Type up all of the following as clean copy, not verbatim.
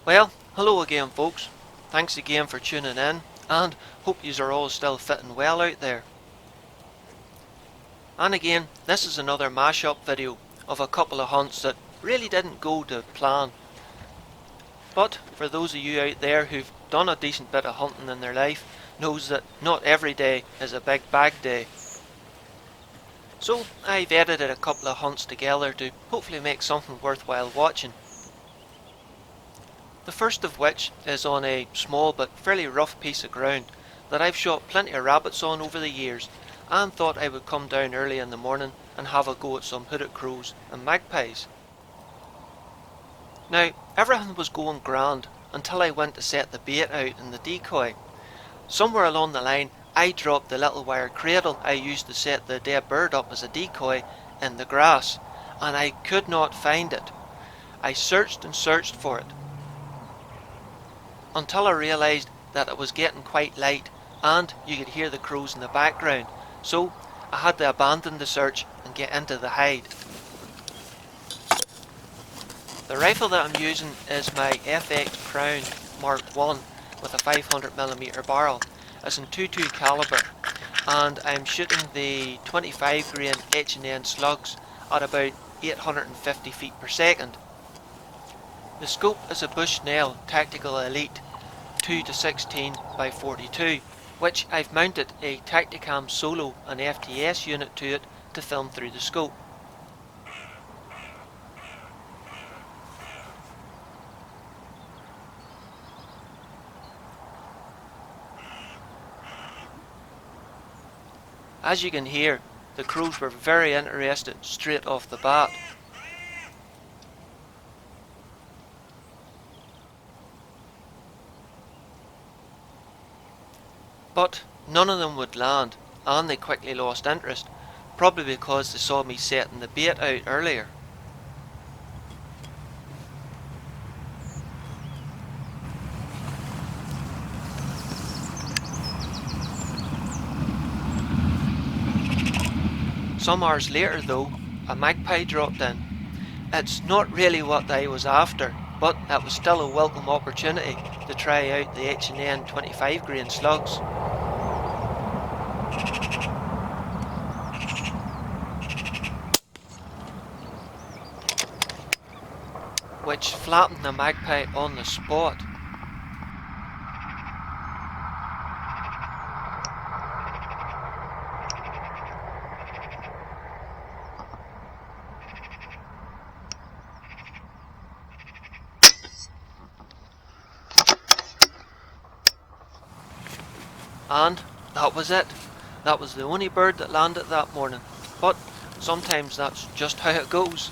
Well, hello again folks. Thanks again for tuning in and hope yous are all still fitting well out there. And again, this is another mashup video of a couple of hunts that really didn't go to plan. But for those of you out there who've done a decent bit of hunting in their life, knows that not every day is a big bag day. So I've edited a couple of hunts together to hopefully make something worthwhile watching. The first of which is on a small but fairly rough piece of ground that I've shot plenty of rabbits on over the years, and thought I would come down early in the morning and have a go at some hooded crows and magpies. Now, everything was going grand until I went to set the bait out in the decoy. Somewhere along the line I dropped the little wire cradle I used to set the dead bird up as a decoy in the grass, and I could not find it. I searched and searched for it, until I realised that it was getting quite light and you could hear the crows in the background, so I had to abandon the search and get into the hide. The rifle that I'm using is my FX Crown Mark 1 with a 500mm barrel. It's in .22 caliber, and I'm shooting the 25 grain H&N slugs at about 850 feet per second. The scope is a Bushnell Tactical Elite 2-16 by 42, which I've mounted a Tacticam Solo and FTS unit to it to film through the scope. As you can hear, the crows were very interested straight off the bat. But none of them would land, and they quickly lost interest, probably because they saw me setting the bait out earlier. Some hours later though, a magpie dropped in. It's not really what I was after, but it was still a welcome opportunity to try out the H&N 25 grain slugs. Which flattened the magpie on the spot. And that was it. That was the only bird that landed that morning. But sometimes that's just how it goes.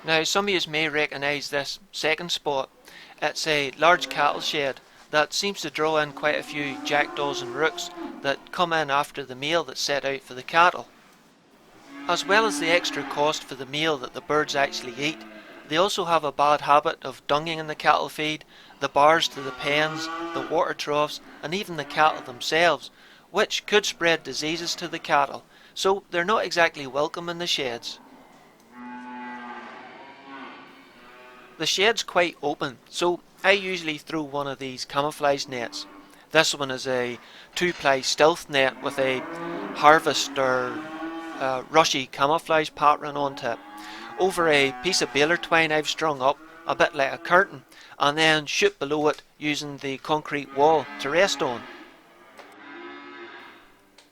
Now some of you may recognise this second spot. It's a large cattle shed that seems to draw in quite a few jackdaws and rooks that come in after the meal that's set out for the cattle. As well as the extra cost for the meal that the birds actually eat, they also have a bad habit of dunging in the cattle feed, the bars to the pens, the water troughs, and even the cattle themselves, which could spread diseases to the cattle, so they're not exactly welcome in the sheds. The shed's quite open, so I usually throw one of these camouflage nets. This one is a 2-ply stealth net with a harvest or rushy camouflage pattern on it, over a piece of baler twine I've strung up, a bit like a curtain, and then shoot below it using the concrete wall to rest on.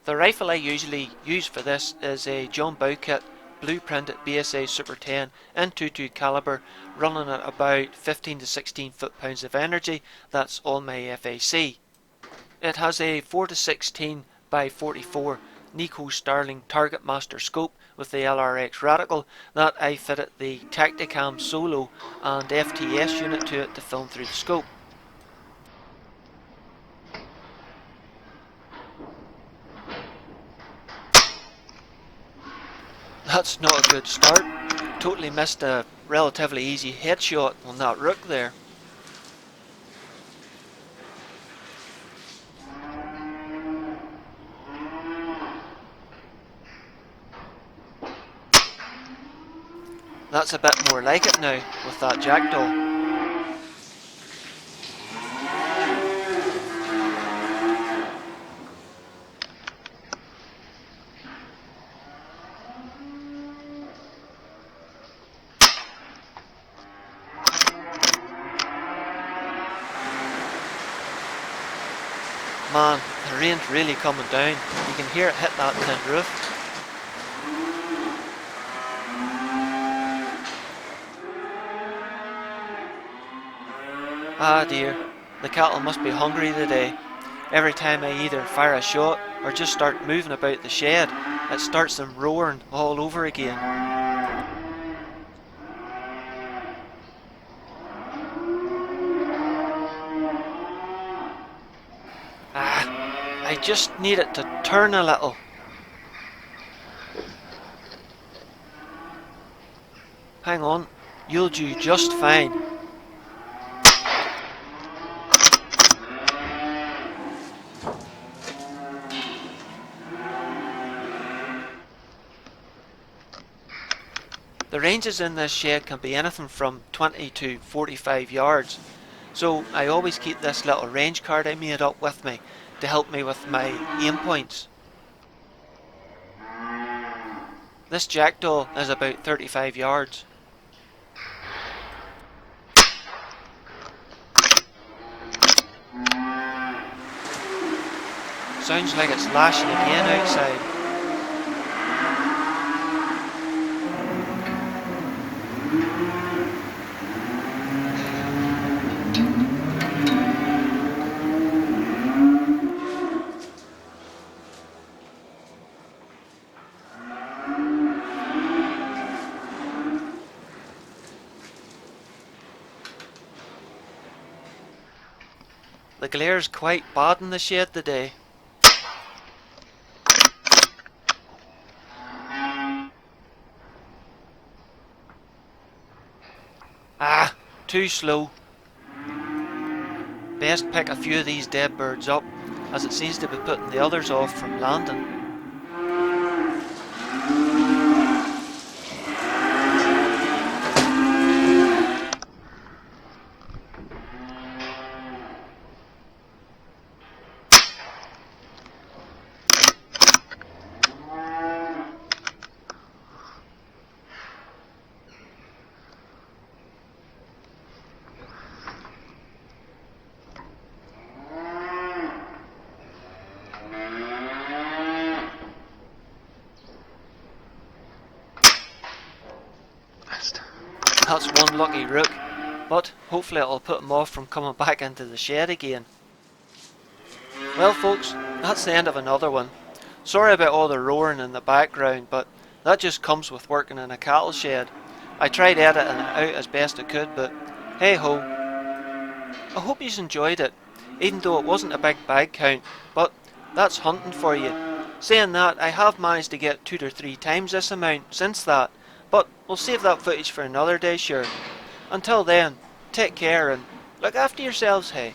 The rifle I usually use for this is a John Bowkett blueprinted BSA Super 10 in .22 caliber, running at about 15 to 16 foot-pounds of energy. That's all my FAC. It has a 4 to 16 by 44 Nikko Stirling Targetmaster scope with the LRX reticle that I fitted the Tacticam Solo and FTS unit to it to film through the scope. That's not a good start. Totally missed a relatively easy headshot on that rook there. That's a bit more like it now with that jackdaw. Man, the rain's really coming down. You can hear it hit that tin roof. Ah dear, the cattle must be hungry today. Every time I either fire a shot or just start moving about the shed, it starts them roaring all over again. I just need it to turn a little. Hang on, you'll do just fine. The ranges in this shed can be anything from 20 to 45 yards, so I always keep this little range card I made up with me to help me with my aim points. This jackdaw is about 35 yards. Sounds like it's lashing again outside. The glare's quite bad in the shed today. Ah, too slow. Best pick a few of these dead birds up, as it seems to be putting the others off from landing. That's one lucky rook, but hopefully it'll put him off from coming back into the shed again. Well folks, that's the end of another one. Sorry about all the roaring in the background, but that just comes with working in a cattle shed. I tried editing it out as best I could, but hey ho. I hope you enjoyed it, even though it wasn't a big bag count, but that's hunting for you. Saying that, I have managed to get 2 or 3 times this amount since that, but we'll save that footage for another day, sure. Until then, take care and look after yourselves, hey.